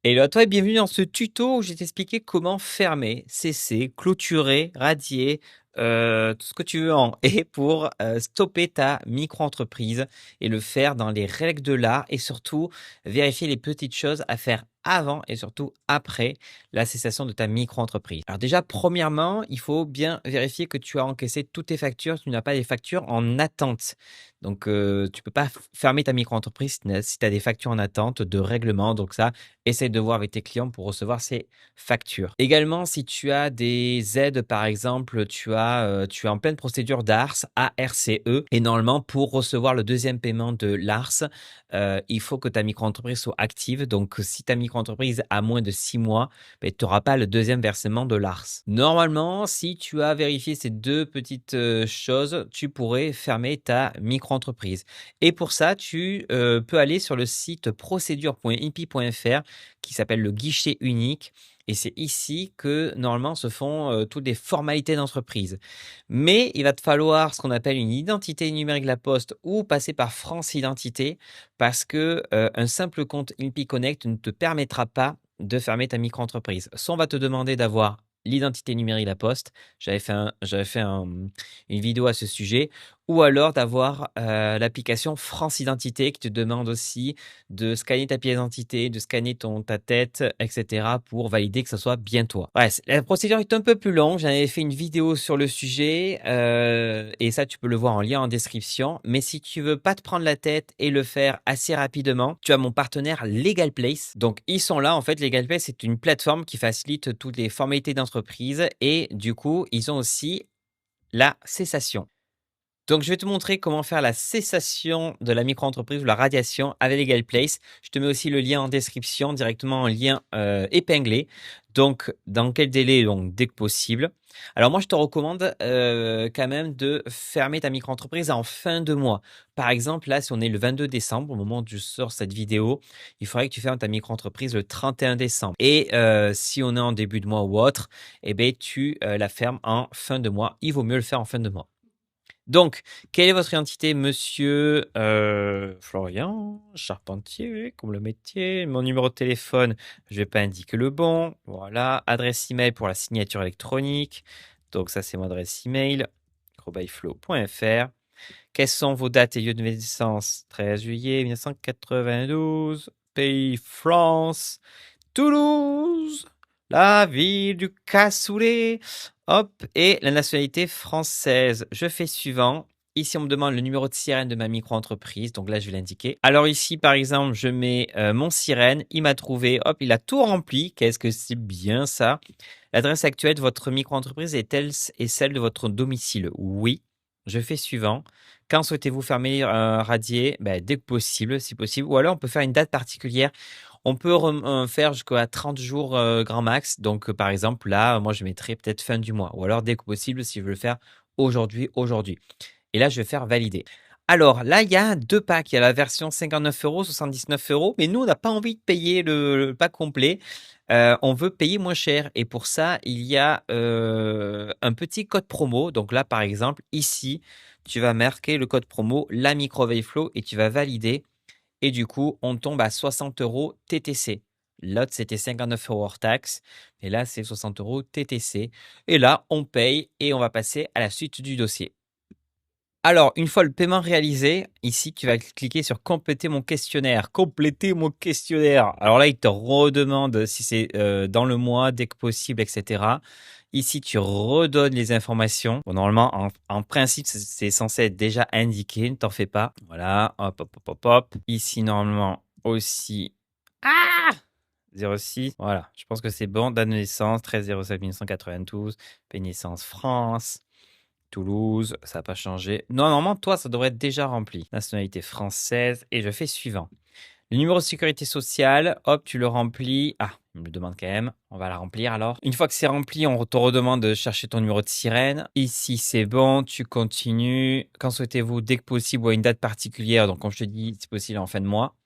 Hello à toi et bienvenue dans ce tuto où je vais t'expliquer comment fermer, cesser, clôturer, radier, tout ce que tu veux en et pour, stopper ta micro-entreprise et le faire dans les règles de l'art et surtout vérifier les petites choses à faire avant et surtout après la cessation de ta micro-entreprise. Alors déjà, premièrement, il faut bien vérifier que tu as encaissé toutes tes factures, tu n'as pas des factures en attente. Donc, tu peux pas fermer ta micro-entreprise si tu as des factures en attente de règlement, donc ça, essaye de voir avec tes clients pour recevoir ces factures. Également, si tu as des aides, par exemple, tu es en pleine procédure d'ARS, A-R-C-E, et normalement, pour recevoir le deuxième paiement de l'ARS, il faut que ta micro-entreprise soit active. Donc, si ta micro-entreprise a moins de 6 mois, ben, tu n'auras pas le deuxième versement de l'ARS. Normalement, si tu as vérifié ces deux petites choses, tu pourrais fermer ta micro-entreprise. Et pour ça, tu peux aller sur le site procédure.impi.fr qui s'appelle le guichet unique. Et c'est ici que normalement se font toutes les formalités d'entreprise. Mais il va te falloir ce qu'on appelle une identité numérique de la Poste ou passer par France Identité parce que un simple compte INPI Connect ne te permettra pas de fermer ta micro-entreprise. Soit on va te demander d'avoir l'identité numérique de la Poste. Une vidéo à ce sujet. Ou alors d'avoir l'application France Identité qui te demande aussi de scanner ta pièce d'identité, de scanner ta tête, etc. pour valider que ce soit bien toi. Ouais, la procédure est un peu plus longue. J'en avais fait une vidéo sur le sujet et ça, tu peux le voir en lien en description. Mais si tu veux pas te prendre la tête et le faire assez rapidement, tu as mon partenaire Legal Place. Donc, ils sont là. En fait, Legal Place, c'est une plateforme qui facilite toutes les formalités d'entreprise et du coup, ils ont aussi la cessation. Donc, je vais te montrer comment faire la cessation de la micro-entreprise ou la radiation avec Legal Place. Je te mets aussi le lien en description, directement en lien épinglé. Donc, dans quel délai? Donc, dès que possible. Alors, moi, je te recommande quand même de fermer ta micro-entreprise en fin de mois. Par exemple, là, si on est le 22 décembre, au moment où je sors cette vidéo, il faudrait que tu fermes ta micro-entreprise le 31 décembre. Et si on est en début de mois ou autre, eh ben, tu la fermes en fin de mois. Il vaut mieux le faire en fin de mois. Donc, quelle est votre identité, monsieur Florian Charpentier, comme le métier. Mon numéro de téléphone, je vais pas indiquer le bon. Voilà. Adresse email pour la signature électronique. Donc, ça, c'est mon adresse email, grobyflow.fr. Quelles sont vos dates et lieux de naissance? 13 juillet 1992, pays France, Toulouse, la ville du cassoulet. Hop, et la nationalité française. Je fais suivant. Ici, on me demande le numéro de sirène de ma micro-entreprise. Donc là, je vais l'indiquer. Alors ici, par exemple, je mets mon sirène. Il m'a trouvé. Hop, il a tout rempli. Qu'est-ce que c'est bien ça? L'adresse actuelle de votre micro-entreprise est-elle et celle de votre domicile? Oui. Je fais suivant. Quand souhaitez-vous fermer radier? Ben, dès que possible, si possible. Ou alors, on peut faire une date particulière. On peut faire jusqu'à 30 jours grand max. Donc, par exemple, là, moi, je mettrais peut-être fin du mois. Ou alors, dès que possible, si je veux le faire aujourd'hui. Et là, je vais faire valider. Alors, là, il y a deux packs. Il y a la version 59 euros, 79 euros. Mais nous, on n'a pas envie de payer le pack complet. On veut payer moins cher. Et pour ça, il y a un petit code promo. Donc là, par exemple, ici, tu vas marquer le code promo, la micro-Flow, et tu vas valider. Et du coup, on tombe à 60 euros TTC. L'autre, c'était 59 euros hors taxe. Et là, c'est 60 euros TTC. Et là, on paye et on va passer à la suite du dossier. Alors, une fois le paiement réalisé, ici, tu vas cliquer sur compléter mon questionnaire. Compléter mon questionnaire. Alors là, il te redemande si c'est dans le mois, dès que possible, etc. Ici, tu redonnes les informations. Bon, normalement, en principe, c'est censé être déjà indiqué. Ne t'en fais pas. Voilà. Hop, hop, hop, hop, hop. Ici, normalement, aussi. Ah! 06. Voilà. Je pense que c'est bon. Date de naissance, 13 07 1992. Pays de naissance, France. Toulouse, ça n'a pas changé. Non, normalement, toi, ça devrait être déjà rempli. Nationalité française. Et je fais suivant. Le numéro de sécurité sociale, hop, tu le remplis. Ah, il me le demande quand même. On va la remplir alors. Une fois que c'est rempli, on te redemande de chercher ton numéro de sirène. Ici, c'est bon, tu continues. Quand souhaitez-vous, dès que possible, ou à une date particulière. Donc, comme je te dis, c'est possible en fin de mois.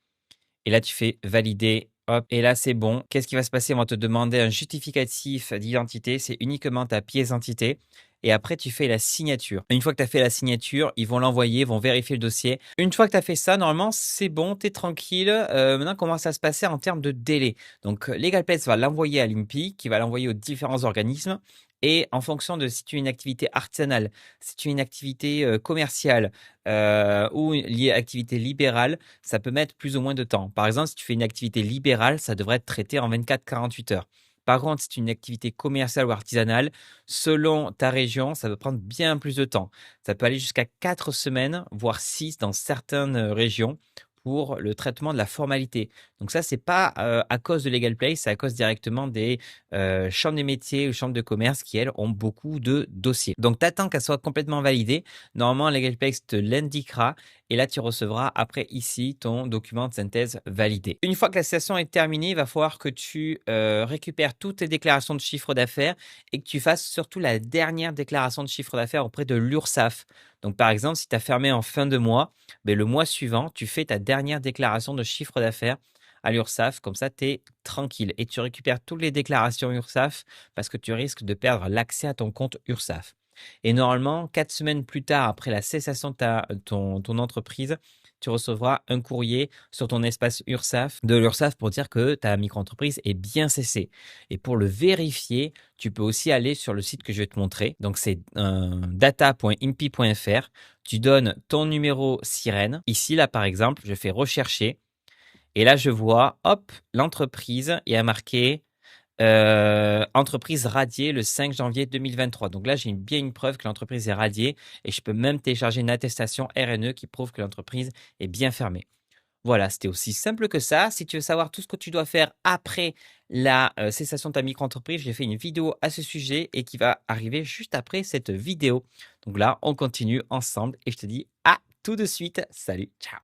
Et là, tu fais valider. Hop, et là, c'est bon. Qu'est-ce qui va se passer? On va te demander un justificatif d'identité. C'est uniquement ta pièce d'identité. et après tu fais la signature. Une fois que tu as fait la signature, ils vont l'envoyer, ils vont vérifier le dossier. Une fois que tu as fait ça, normalement, c'est bon, tu es tranquille. Maintenant, comment ça se passer en termes de délai? Donc, LegalPlace va l'envoyer à l'INPI, qui va l'envoyer aux différents organismes. Et en fonction de si tu es une activité artisanale, si tu es une activité commerciale ou liée à activité libérale, ça peut mettre plus ou moins de temps. Par exemple, si tu fais une activité libérale, ça devrait être traité en 24-48 heures. Par contre, si c'est une activité commerciale ou artisanale, selon ta région, ça peut prendre bien plus de temps. Ça peut aller jusqu'à 4 semaines, voire 6 dans certaines régions pour le traitement de la formalité. Donc ça, c'est pas à cause de LegalPlace, c'est à cause directement des chambres des métiers ou chambres de commerce qui, elles, ont beaucoup de dossiers. Donc, tu attends qu'elle soit complètement validée. Normalement, LegalPlace te l'indiquera et là, tu recevras après ici ton document de synthèse validé. Une fois que la session est terminée, il va falloir que tu récupères toutes tes déclarations de chiffre d'affaires et que tu fasses surtout la dernière déclaration de chiffre d'affaires auprès de l'URSSAF. Donc, par exemple, si tu as fermé en fin de mois, ben, le mois suivant, tu fais ta dernière déclaration de chiffre d'affaires à l'URSSAF. Comme ça, tu es tranquille et tu récupères toutes les déclarations URSSAF parce que tu risques de perdre l'accès à ton compte URSSAF. Et normalement, 4 semaines plus tard, après la cessation de ton entreprise, tu recevras un courrier sur ton espace URSSAF de l'URSSAF pour dire que ta micro-entreprise est bien cessée. Et pour le vérifier, tu peux aussi aller sur le site que je vais te montrer. Donc, c'est data.impi.fr. Tu donnes ton numéro sirène. Ici, là, par exemple, je fais rechercher. Et là, je vois, hop, l'entreprise, il y a marqué entreprise radiée le 5 janvier 2023. Donc là, j'ai bien une preuve que l'entreprise est radiée et je peux même télécharger une attestation RNE qui prouve que l'entreprise est bien fermée. Voilà, c'était aussi simple que ça. Si tu veux savoir tout ce que tu dois faire après la cessation de ta micro-entreprise, j'ai fait une vidéo à ce sujet et qui va arriver juste après cette vidéo. Donc là, on continue ensemble et je te dis à tout de suite. Salut, ciao.